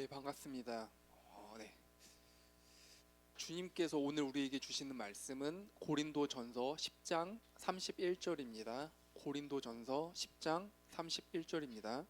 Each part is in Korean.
네, 반갑습니다. 네. 주님께서 오늘 우리에게 주시는 말씀은 고린도전서 10장 31절입니다. 고린도전서 10장 31절입니다.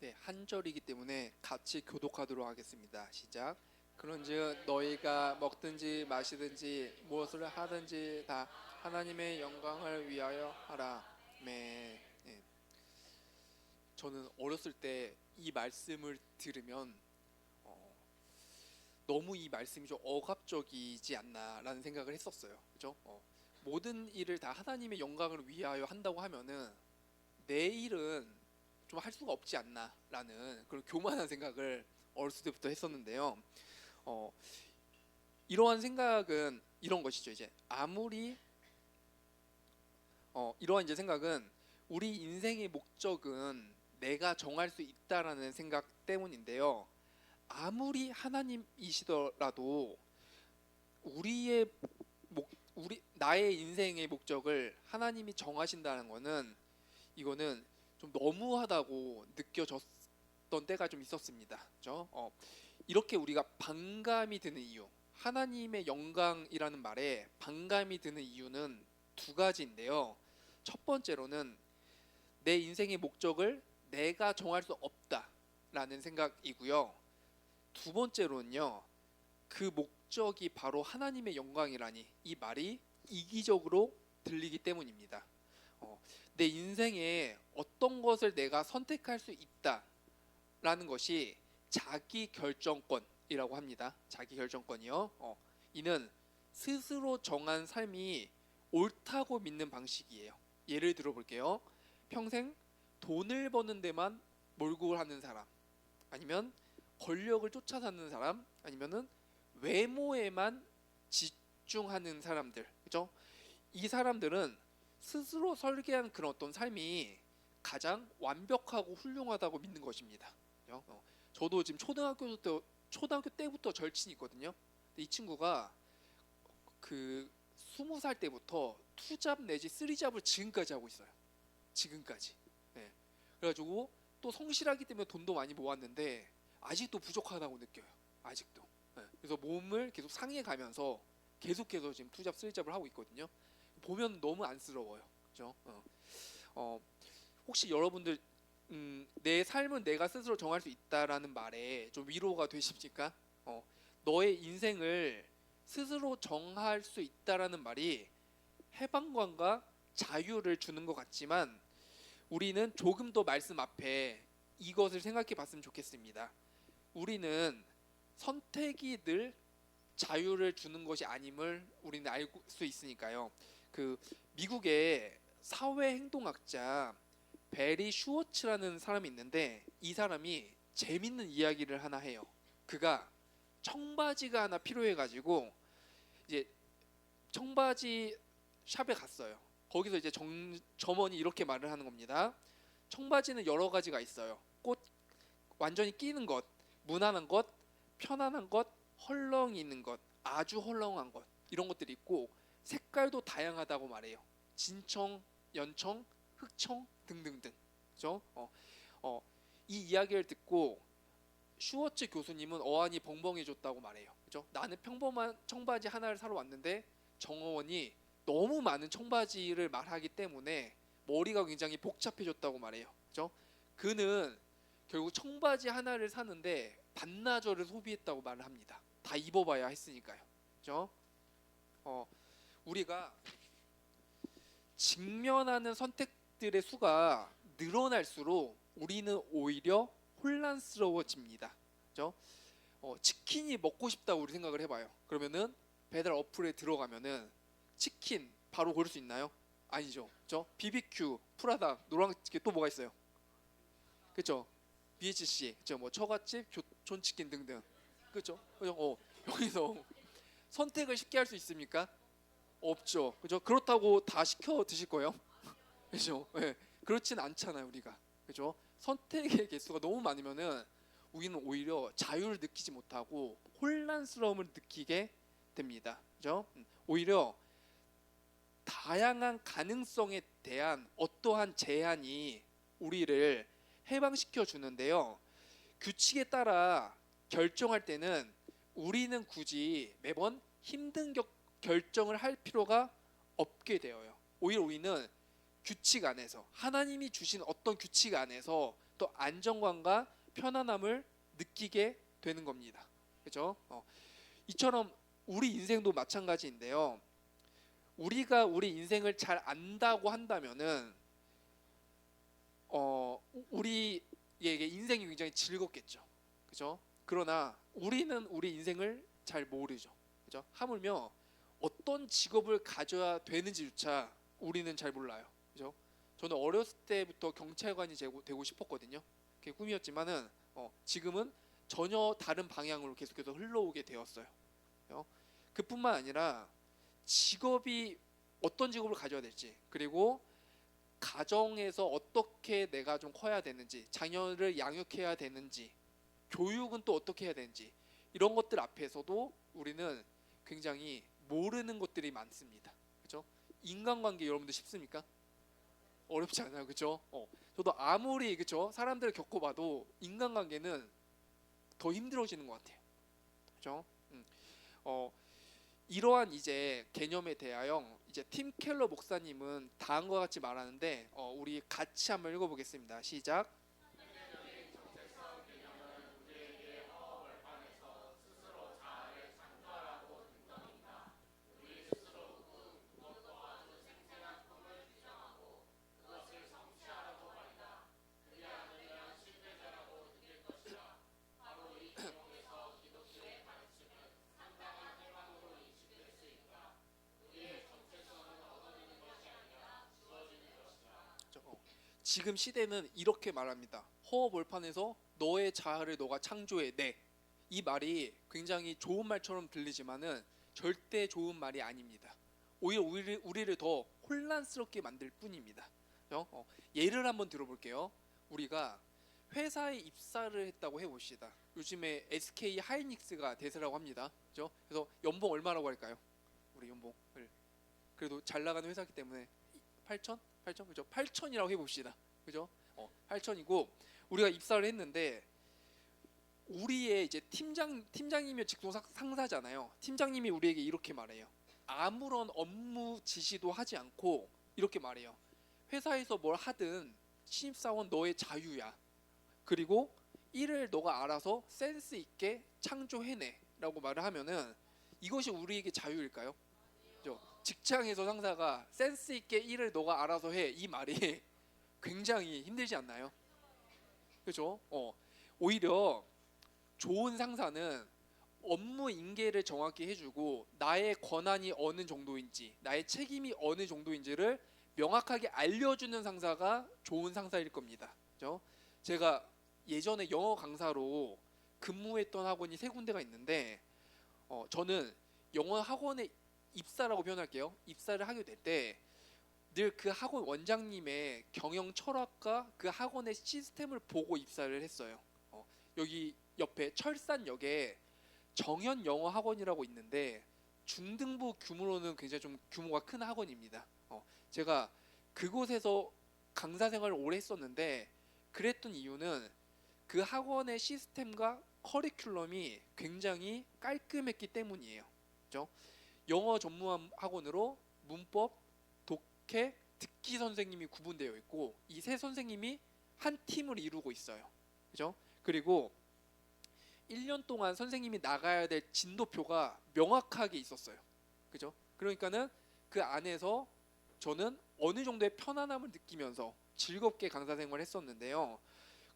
네, 한 절이기 때문에 같이 교독하도록 하겠습니다. 시작. 그런즉 너희가 먹든지 마시든지 무엇을 하든지 다 하나님의 영광을 위하여 하라. 네. 저는 어렸을 때 이 말씀을 들으면 너무 이 말씀이 좀 억압적이지 않나라는 생각을 했었어요. 그죠? 모든 일을 다 하나님의 영광을 위하여 한다고 하면은 내 일은 좀 할 수가 없지 않나라는 그런 교만한 생각을 어렸을 때부터 했었는데요. 어, 이러한 생각은 이런 것이죠. 이제 아무리 이러한 이제 생각은 우리 인생의 목적은 내가 정할 수 있다라는 생각 때문인데요. 아무리 하나님이시더라도 우리의 우리 나의 인생의 목적을 하나님이 정하신다는 거는 이거는 좀 너무하다고 느껴졌던 때가 좀 있었습니다. 그죠? 이렇게 우리가 반감이 드는 이유, 하나님의 영광이라는 말에 반감이 드는 이유는 두 가지인데요. 첫 번째로는 내 인생의 목적을 내가 정할 수 없다라는 생각이고요. 두 번째로는요, 그 목적이 바로 하나님의 영광이라니 이 말이 이기적으로 들리기 때문입니다. 내 인생에 어떤 것을 내가 선택할 수 있다라는 것이 자기 결정권이라고 합니다. 자기 결정권이요. 이는 스스로 정한 삶이 옳다고 믿는 방식이에요. 예를 들어 볼게요. 평생 돈을 버는 데만 몰고 하는 사람, 아니면 권력을 쫓아 사는 사람, 아니면은 외모에만 집중하는 사람들, 그죠? 이 사람들은 스스로 설계한 그런 어떤 삶이 가장 완벽하고 훌륭하다고 믿는 것입니다. 저도 지금 초등학교 때부터 절친이 있거든요. 근데 이 친구가 그 20살 때부터 투잡 내지 쓰리잡을 지금까지 하고 있어요. 지금까지. 네. 그래가지고 또 성실하기 때문에 돈도 많이 모았는데 아직도 부족하다고 느껴요. 아직도. 네. 그래서 몸을 계속 상해 가면서 계속해서 지금 투잡 쓰리잡을 하고 있거든요. 보면 너무 안쓰러워요. 그죠? 혹시 여러분들 내 삶은 내가 스스로 정할 수 있다라는 말에 좀 위로가 되십니까? 너의 인생을 스스로 정할 수 있다라는 말이 해방감과 자유를 주는 것 같지만 우리는 조금 더 말씀 앞에 이것을 생각해 봤으면 좋겠습니다. 우리는 선택이 늘 자유를 주는 것이 아님을 우리는 알 수 있으니까요. 그 미국의 사회행동학자 베리 슈워츠라는 사람이 있는데 이 사람이 재밌는 이야기를 하나 해요. 그가 청바지가 하나 필요해가지고 이제 청바지 샵에 갔어요. 거기서 이제 점원이 이렇게 말을 하는 겁니다. 청바지는 여러 가지가 있어요. 꽃 완전히 끼는 것, 무난한 것, 편안한 것, 헐렁이 있는 것, 아주 헐렁한 것 이런 것들이 있고 색깔도 다양하다고 말해요. 진청, 연청, 흑청 등등등. 그죠? 이 이야기를 듣고 슈워츠 교수님은 어안이 벙벙해졌다고 말해요. 그죠? 나는 평범한 청바지 하나를 사러 왔는데 정어원이 너무 많은 청바지를 말하기 때문에 머리가 굉장히 복잡해졌다고 말해요. 그죠? 그는 결국 청바지 하나를 사는데 반나절을 소비했다고 말을 합니다. 다 입어봐야 했으니까요. 그죠? 우리가 직면하는 선택들의 수가 늘어날수록 우리는 오히려 혼란스러워집니다. 그죠? 치킨이 먹고 싶다고 우리 생각을 해봐요. 그러면은 배달 어플에 들어가면은 치킨 바로 고를 수 있나요? 아니죠. 그죠? BBQ, 프라다, 노랑치킨 또 뭐가 있어요? 그죠? BHC, 그죠? 뭐 처갓집, 교촌치킨 등등. 그죠? 그죠? 여기서 선택을 쉽게 할 수 있습니까? 없죠. 그죠? 그렇다고 다 시켜 드실 거예요? 그죠? 네. 그렇진 않잖아요, 우리가. 그죠? 선택의 개수가 너무 많으면은 우리는 오히려 자유를 느끼지 못하고 혼란스러움을 느끼게 됩니다. 그죠? 오히려 다양한 가능성에 대한 어떠한 제한이 우리를 해방시켜 주는데요. 규칙에 따라 결정할 때는 우리는 굳이 매번 힘든 결정을 할 필요가 없게 되어요. 오히려 우리는 규칙 안에서 하나님이 주신 어떤 규칙 안에서 또 안정감과 편안함을 느끼게 되는 겁니다. 그렇죠? 이처럼 우리 인생도 마찬가지인데요. 우리가 우리 인생을 잘 안다고 한다면은 우리에게 인생이 굉장히 즐겁겠죠. 그죠? 그러나 우리는 우리 인생을 잘 모르죠. 그죠? 하물며 어떤 직업을 가져야 되는지조차 우리는 잘 몰라요. 그죠? 저는 어렸을 때부터 경찰관이 되고 싶었거든요. 그게 꿈이었지만은 지금은 전혀 다른 방향으로 계속해서 흘러오게 되었어요. 그뿐만 아니라 직업이 어떤 직업을 가져야 될지, 그리고 가정에서 어떻게 내가 좀 커야 되는지, 자녀를 양육해야 되는지, 교육은 또 어떻게 해야 되는지, 이런 것들 앞에서도 우리는 굉장히 모르는 것들이 많습니다. 그렇죠? 인간관계 여러분들 쉽습니까? 어렵지 않아요. 그렇죠? 저도 아무리 그렇죠? 사람들을 겪어봐도 인간관계는 더 힘들어지는 것 같아요. 그렇죠? 이러한 이제 개념에 대하여 이제 팀 켈러 목사님은 다음과 같이 말하는데 우리 같이 한번 읽어보겠습니다. 시작. 지금 시대는 이렇게 말합니다. 허허벌판에서 너의 자아를 너가 창조해내. 이 말이 굉장히 좋은 말처럼 들리지만은 절대 좋은 말이 아닙니다. 오히려 우리를 더 혼란스럽게 만들 뿐입니다. 예를 한번 들어볼게요. 우리가 회사에 입사를 했다고 해봅시다. 요즘에 SK 하이닉스가 대세라고 합니다. 그죠? 그래서 연봉 얼마라고 할까요? 우리 연봉을 그래도 잘 나가는 회사이기 때문에 8천? 8천? 그죠? 8천이라고 해봅시다. 그죠? 8천이고 우리가 입사를 했는데 우리의 이제 팀장님이 직속 상사잖아요. 팀장님이 우리에게 이렇게 말해요. 아무런 업무 지시도 하지 않고 이렇게 말해요. 회사에서 뭘 하든 신입사원 너의 자유야. 그리고 일을 너가 알아서 센스 있게 창조해내라고 말을 하면은 이것이 우리에게 자유일까요? 그죠? 직장에서 상사가 센스 있게 일을 너가 알아서 해 이 말이 굉장히 힘들지 않나요? 그죠? 오히려 좋은 상사는 업무 인계를 정확히 해주고 나의 권한이 어느 정도인지 나의 책임이 어느 정도인지를 명확하게 알려주는 상사가 좋은 상사일 겁니다. 그죠? 제가 예전에 영어 강사로 근무했던 학원이 세 군데가 있는데 저는 영어 학원에 입사라고 표현할게요. 입사를 하게 될 때 늘 그 학원 원장님의 경영 철학과 그 학원의 시스템을 보고 입사를 했어요. 여기 옆에 철산역에 정현 영어 학원이라고 있는데 중등부 규모로는 굉장히 좀 규모가 큰 학원입니다. 제가 그곳에서 강사 생활을 오래 했었는데 그랬던 이유는 그 학원의 시스템과 커리큘럼이 굉장히 깔끔했기 때문이에요. 그죠? 영어 전문 학원으로 문법, 독해, 듣기 선생님이 구분되어 있고 이 세 선생님이 한 팀을 이루고 있어요. 그죠? 그리고 1년 동안 선생님이 나가야 될 진도표가 명확하게 있었어요. 그죠? 그러니까는 그 안에서 저는 어느 정도의 편안함을 느끼면서 즐겁게 강사 생활을 했었는데요.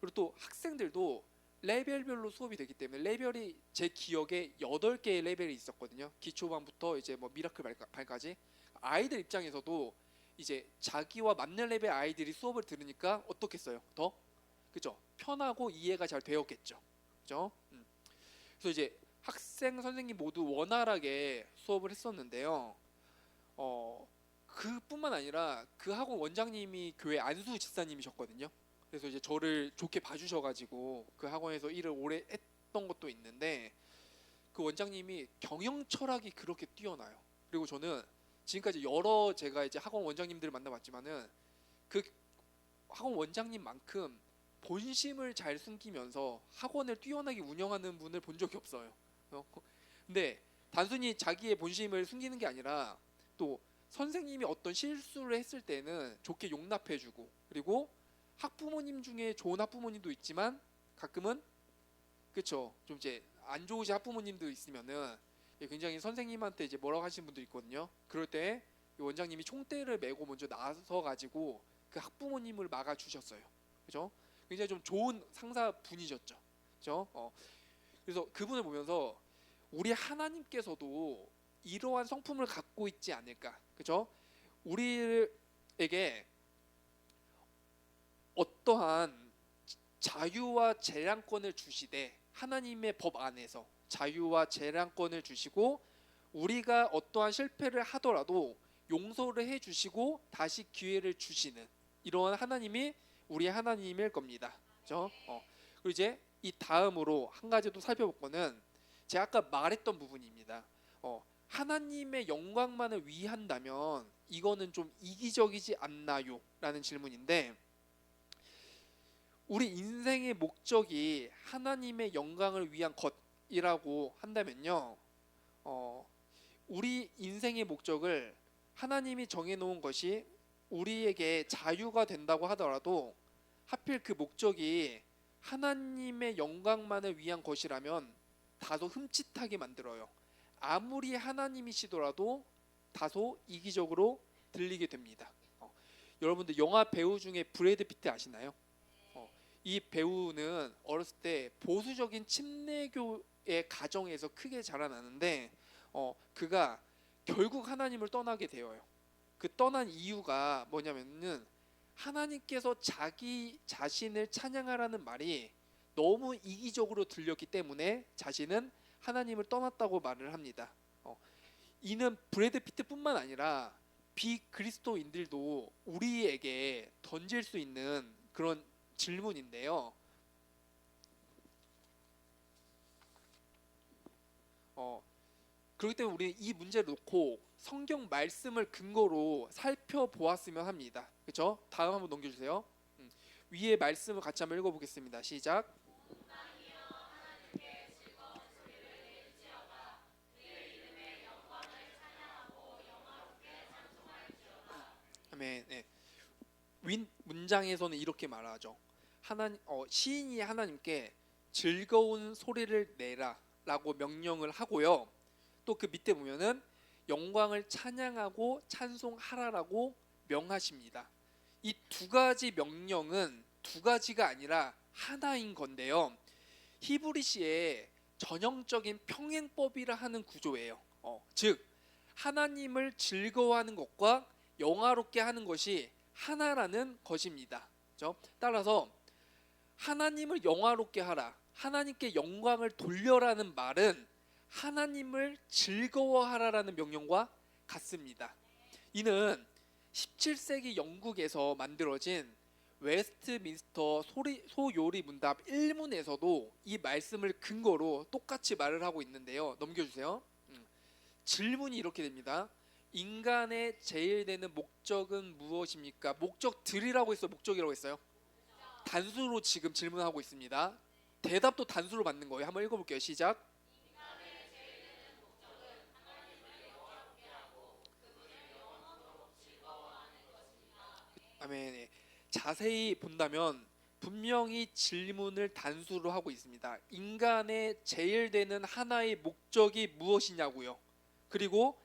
그리고 또 학생들도 레벨별로 수업이 되기 때문에 레벨이 제 기억에 8개의 레벨이 있었거든요. 기초반부터 이제 뭐 미라클 반까지 아이들 입장에서도 이제 자기와 맞는 레벨 아이들이 수업을 들으니까 어떻겠어요? 더 그죠? 편하고 이해가 잘 되었겠죠. 그죠? 그래서 이제 학생 선생님 모두 원활하게 수업을 했었는데요. 그뿐만 아니라 그 학원 원장님이 교회 안수 집사님이셨거든요. 그래서 이제 저를 좋게 봐주셔가지고 그 학원에서 일을 오래 했던 것도 있는데, 그 원장님이 경영 철학이 그렇게 뛰어나요. 그리고 저는 지금까지 여러 제가 이제 학원 원장님들을 만나봤지만은 그 학원 원장님만큼 본심을 잘 숨기면서 학원을 뛰어나게 운영하는 분을 본 적이 없어요. 근데 단순히 자기의 본심을 숨기는 게 아니라 또 선생님이 어떤 실수를 했을 때는 좋게 용납해주고, 그리고 학부모님 중에 좋은 학부모님도 있지만 가끔은 그쵸 좀 이제 안 좋으신 학부모님도 있으면은 굉장히 선생님한테 이제 뭐라고 하시는 분도 있거든요. 그럴 때 원장님이 총대를 메고 먼저 나서 가지고 그 학부모님을 막아 주셨어요. 그죠? 굉장히 좀 좋은 상사 분이셨죠. 그죠? 그래서 그분을 보면서 우리 하나님께서도 이러한 성품을 갖고 있지 않을까. 그죠? 우리에게 어떠한 자유와 재량권을 주시되, 하나님의 법 안에서 자유와 재량권을 주시고 우리가 어떠한 실패를 하더라도 용서를 해주시고 다시 기회를 주시는 이러한 하나님이 우리 하나님일 겁니다. 그렇죠? 그리고 이제 이 다음으로 한 가지 또 살펴볼 거는 제가 아까 말했던 부분입니다. 하나님의 영광만을 위한다면 이거는 좀 이기적이지 않나요? 라는 질문인데, 우리 인생의 목적이 하나님의 영광을 위한 것이라고 한다면요, 우리 인생의 목적을 하나님이 정해놓은 것이 우리에게 자유가 된다고 하더라도 하필 그 목적이 하나님의 영광만을 위한 것이라면 다소 흠칫하게 만들어요. 아무리 하나님이시더라도 다소 이기적으로 들리게 됩니다. 여러분들 영화 배우 중에 브래드 피트 아시나요? 이 배우는 어렸을 때 보수적인 침례교의 가정에서 크게 자라나는데 그가 결국 하나님을 떠나게 되어요. 그 떠난 이유가 뭐냐면은 하나님께서 자기 자신을 찬양하라는 말이 너무 이기적으로 들렸기 때문에 자신은 하나님을 떠났다고 말을 합니다. 이는 브래드 피트뿐만 아니라 비그리스도인들도 우리에게 던질 수 있는 그런 질문인데요. 그렇기 때문에 우리는 이 문제를 놓고 성경 말씀을 근거로 살펴보았으면 합니다. 그렇죠? 다음 한번 넘겨주세요. 위에 말씀을 같이 한번 읽어보겠습니다. 시작. 아멘. 네. 윈 문장에서는 이렇게 말하죠. 시인이 하나님께 즐거운 소리를 내라라고 명령을 하고요. 또 그 밑에 보면은 영광을 찬양하고 찬송하라라고 명하십니다. 이 두 가지 명령은 두 가지가 아니라 하나인 건데요. 히브리시의 전형적인 평행법이라 하는 구조예요. 즉 하나님을 즐거워하는 것과 영화롭게 하는 것이 하나라는 것입니다. 그렇죠? 따라서 하나님을 영화롭게 하라, 하나님께 영광을 돌려라는 말은 하나님을 즐거워하라라는 명령과 같습니다. 이는 17세기 영국에서 만들어진 웨스트민스터 소요리 문답 1문에서도 이 말씀을 근거로 똑같이 말을 하고 있는데요. 넘겨주세요. 질문이 이렇게 됩니다. 인간의 제일 되는 목적은 무엇입니까? 목적들이라고 했어요? 목적이라고 했어요? 단수로 지금 질문하고 있습니다. 대답도 단수로 받는 거예요. 한번 읽어볼게요. 시작. 아멘. 자세히 본다면 분명히 질문을 단수로 하고 있습니다. 인간의 제일 되는 하나의 목적이 무엇이냐고요. 그리고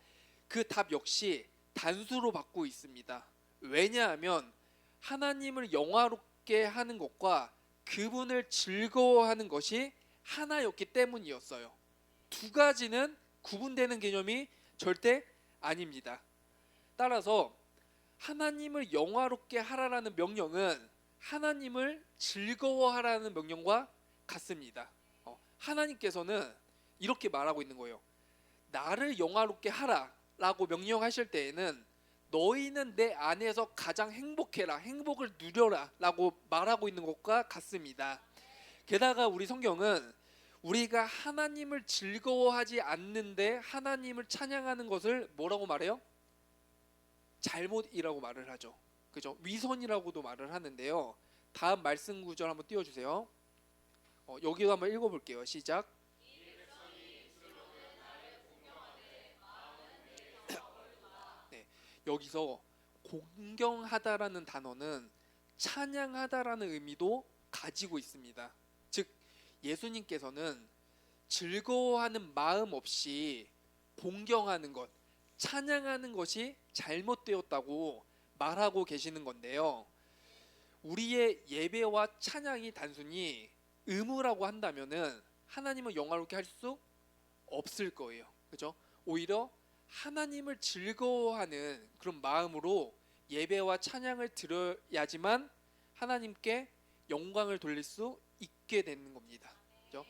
그 답 역시 단수로 받고 있습니다. 왜냐하면 하나님을 영화롭게 하는 것과 그분을 즐거워하는 것이 하나였기 때문이었어요. 두 가지는 구분되는 개념이 절대 아닙니다. 따라서 하나님을 영화롭게 하라라는 명령은 하나님을 즐거워하라는 명령과 같습니다. 하나님께서는 이렇게 말하고 있는 거예요. 나를 영화롭게 하라라고 명령하실 때에는 너희는 내 안에서 가장 행복해라, 행복을 누려라 라고 말하고 있는 것과 같습니다. 게다가 우리 성경은 우리가 하나님을 즐거워하지 않는데 하나님을 찬양하는 것을 뭐라고 말해요? 잘못이라고 말을 하죠. 그죠? 위선이라고도 말을 하는데요. 다음 말씀 구절 한번 띄워주세요. 여기도 한번 읽어볼게요. 시작. 네, 여기서 공경하다라는 단어는 찬양하다라는 의미도 가지고 있습니다. 즉 예수님께서는 즐거워하는 마음 없이 공경하는 것, 찬양하는 것이 잘못되었다고 말하고 계시는 건데요. 우리의 예배와 찬양이 단순히 의무라고 한다면은 하나님을 영화롭게 할 수 없을 거예요. 그죠? 오히려 하나님을 즐거워하는 그런 마음으로 예배와 찬양을 드려야지만 하나님께 영광을 돌릴 수 있게 되는 겁니다. 그죠?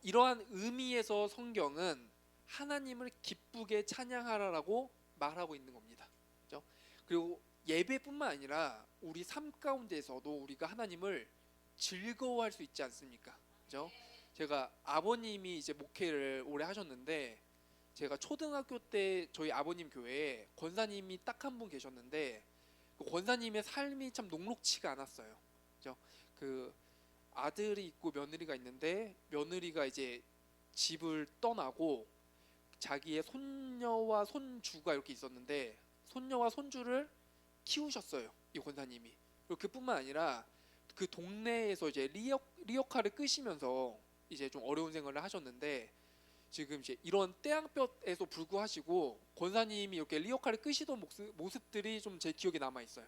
이러한 의미에서 성경은 하나님을 기쁘게 찬양하라라고 말하고 있는 겁니다. 그죠? 그리고 예배뿐만 아니라 우리 삶 가운데서도 우리가 하나님을 즐거워할 수 있지 않습니까? 그죠? 제가 아버님이 이제 목회를 오래 하셨는데 제가 초등학교 때 저희 아버님 교회에 권사님이 딱 한 분 계셨는데 그 권사님의 삶이 참 녹록치가 않았어요. 그죠? 그 아들이 있고 며느리가 있는데 며느리가 이제 집을 떠나고 자기의 손녀와 손주가 이렇게 있었는데 손녀와 손주를 키우셨어요, 이 권사님이. 그리고 그뿐만 아니라 그 동네에서 이제 리어카를 끄시면서 이제 좀 어려운 생활을 하셨는데 지금 이제 이런 태양볕에서 불구하시고 권사님이 이렇게 리어카를 끄시던 모습들이 좀 제 기억에 남아 있어요.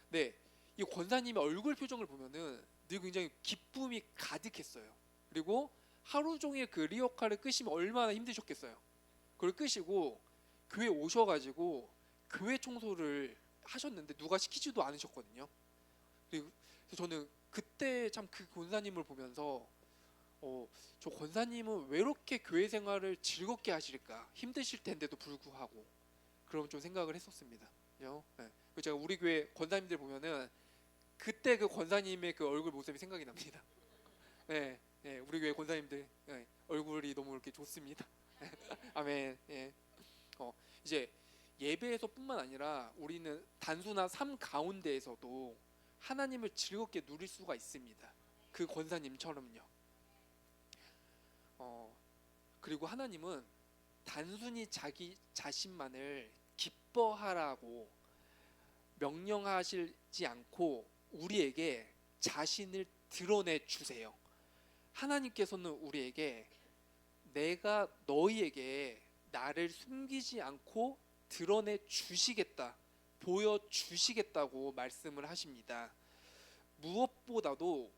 네, 이 권사님의 얼굴 표정을 보면은 늘 굉장히 기쁨이 가득했어요. 그리고 하루 종일 그 리어카를 끄시면 얼마나 힘드셨겠어요. 그걸 끄시고 교회 오셔가지고 교회 청소를 하셨는데 누가 시키지도 않으셨거든요. 그래서 저는 그때 참 그 권사님을 보면서 저 권사님은 왜 이렇게 교회 생활을 즐겁게 하실까? 힘드실 텐데도 불구하고 그런 좀 생각을 했었습니다. 그죠? 네. 그리고 제가 우리 교회 권사님들 보면은 그때 그 권사님의 그 얼굴 모습이 생각이 납니다. 네, 네, 우리 교회 권사님들 네, 얼굴이 너무 이렇게 좋습니다. 아멘. 예. 이제 예배에서뿐만 아니라 우리는 단순한 삶 가운데에서도 하나님을 즐겁게 누릴 수가 있습니다. 그 권사님처럼요. 그리고 하나님은 단순히 자기 자신만을 기뻐하라고 명령하시지 않고 우리에게 자신을 드러내 주세요. 하나님께서는 우리에게 내가 너희에게 나를 숨기지 않고 드러내 주시겠다, 보여 주시겠다고 말씀을 하십니다. 무엇보다도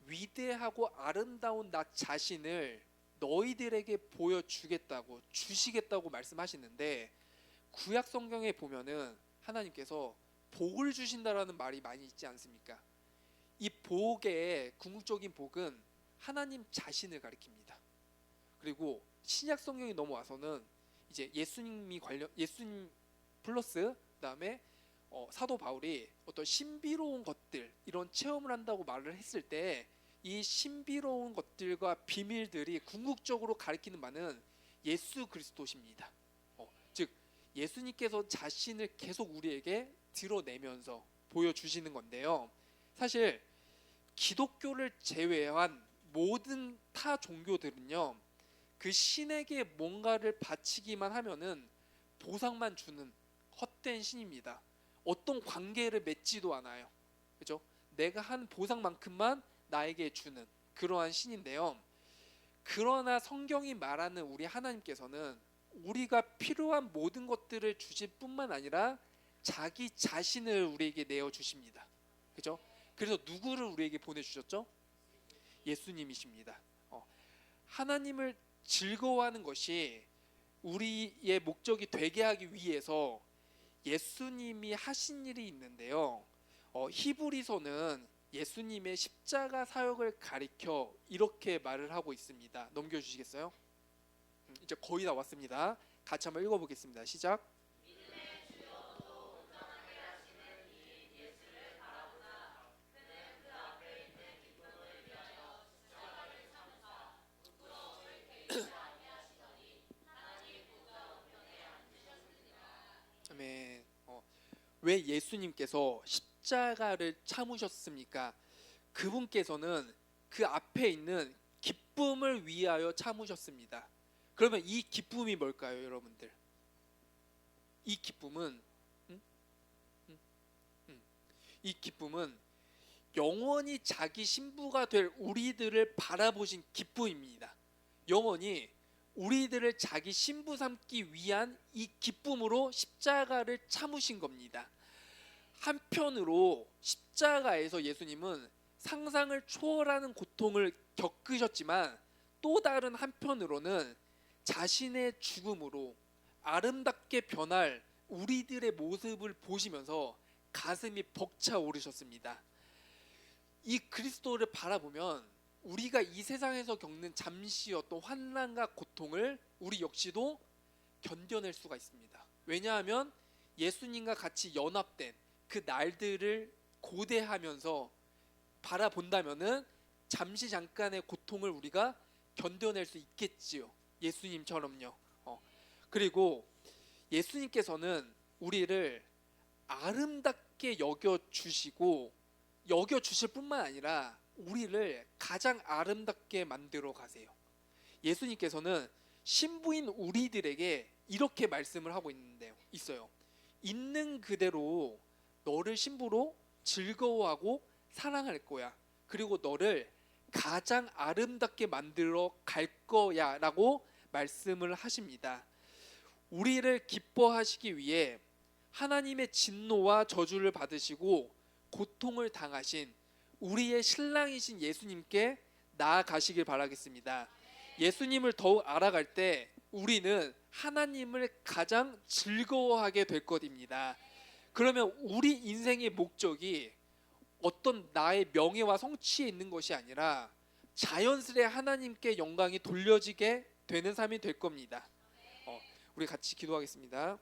위대하고 아름다운 나 자신을 너희들에게 보여주겠다고 주시겠다고 말씀하시는데 구약 성경에 보면은 하나님께서 복을 주신다라는 말이 많이 있지 않습니까? 이 복의 궁극적인 복은 하나님 자신을 가리킵니다. 그리고 신약 성경이 넘어와서는 이제 예수님 플러스 그다음에 사도 바울이 어떤 신비로운 것들 이런 체험을 한다고 말을 했을 때 이 신비로운 것들과 비밀들이 궁극적으로 가리키는 바는 예수 그리스도십니다. 즉 예수님께서 자신을 계속 우리에게 드러내면서 보여주시는 건데요. 사실 기독교를 제외한 모든 타 종교들은요, 그 신에게 뭔가를 바치기만 하면은 보상만 주는 헛된 신입니다. 어떤 관계를 맺지도 않아요. 그죠? 내가 한 보상만큼만 나에게 주는 그러한 신인데요. 그러나 성경이 말하는 우리 하나님께서는 우리가 필요한 모든 것들을 주실 뿐만 아니라 자기 자신을 우리에게 내어 주십니다. 그죠? 그래서 누구를 우리에게 보내주셨죠? 예수님이십니다. 하나님을 즐거워하는 것이 우리의 목적이 되게 하기 위해서 예수님이 하신 일이 있는데요. 히브리서는 예수님의 십자가 사역을 가리켜 이렇게 말을 하고 있습니다. 넘겨주시겠어요? 이제 거의 다 왔습니다. 같이 한번 읽어보겠습니다. 시작. 왜 예수님께서 십자가를 참으셨습니까? 그분께서는 그 앞에 있는 기쁨을 위하여 참으셨습니다. 그러면 이 기쁨이 뭘까요, 여러분들? 이 기쁨은 음? 음? 이 기쁨은 영원히 자기 신부가 될 우리들을 바라보신 기쁨입니다. 영원히 우리들을 자기 신부 삼기 위한 이 기쁨으로 십자가를 참으신 겁니다. 한편으로 십자가에서 예수님은 상상을 초월하는 고통을 겪으셨지만 또 다른 한편으로는 자신의 죽음으로 아름답게 변할 우리들의 모습을 보시면서 가슴이 벅차오르셨습니다. 이 그리스도를 바라보면 우리가 이 세상에서 겪는 잠시의 어떤 환난과 고통을 우리 역시도 견뎌낼 수가 있습니다. 왜냐하면 예수님과 같이 연합된 그 날들을 고대하면서 바라본다면은 잠시 잠깐의 고통을 우리가 견뎌낼 수 있겠지요. 예수님처럼요. 그리고 예수님께서는 우리를 아름답게 여겨주시고 여겨주실 뿐만 아니라 우리를 가장 아름답게 만들어 가세요. 예수님께서는 신부인 우리들에게 이렇게 말씀을 하고 있어요. 있는 그대로 너를 신부로 즐거워하고 사랑할 거야. 그리고 너를 가장 아름답게 만들어 갈 거야 라고 말씀을 하십니다. 우리를 기뻐하시기 위해 하나님의 진노와 저주를 받으시고 고통을 당하신 우리의 신랑이신 예수님께 나아가시길 바라겠습니다. 예수님을 더욱 알아갈 때 우리는 하나님을 가장 즐거워하게 될 것입니다. 그러면 우리 인생의 목적이 어떤 나의 명예와 성취에 있는 것이 아니라 자연스레 하나님께 영광이 돌려지게 되는 삶이 될 겁니다. 우리 같이 기도하겠습니다.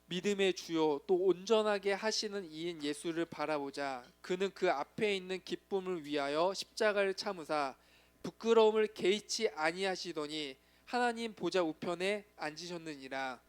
믿음의 주요 또 온전하게 하시는 이인 예수를 바라보자. 그는 그 앞에 있는 기쁨을 위하여 십자가를 참으사 부끄러움을 개의치 아니하시더니 하나님 보좌 우편에 앉으셨느니라.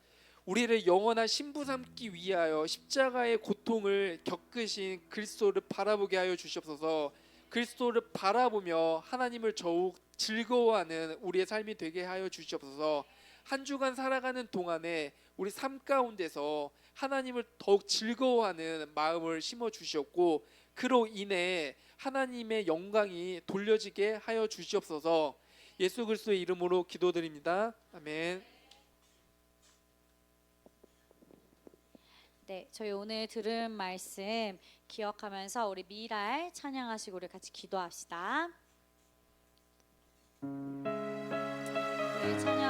우리를 영원한 신부 삼기 위하여 십자가의 고통을 겪으신 그리스도를 바라보게 하여 주시옵소서. 그리스도를 바라보며 하나님을 더욱 즐거워하는 우리의 삶이 되게 하여 주시옵소서. 한 주간 살아가는 동안에 우리 삶 가운데서 하나님을 더욱 즐거워하는 마음을 심어 주시옵고 그로 인해 하나님의 영광이 돌려지게 하여 주시옵소서. 예수 그리스도의 이름으로 기도드립니다. 아멘. 네, 저희 오늘 들은 말씀 기억하면서 우리 미랄 찬양하시고 우리 같이 기도합시다. 네, 찬양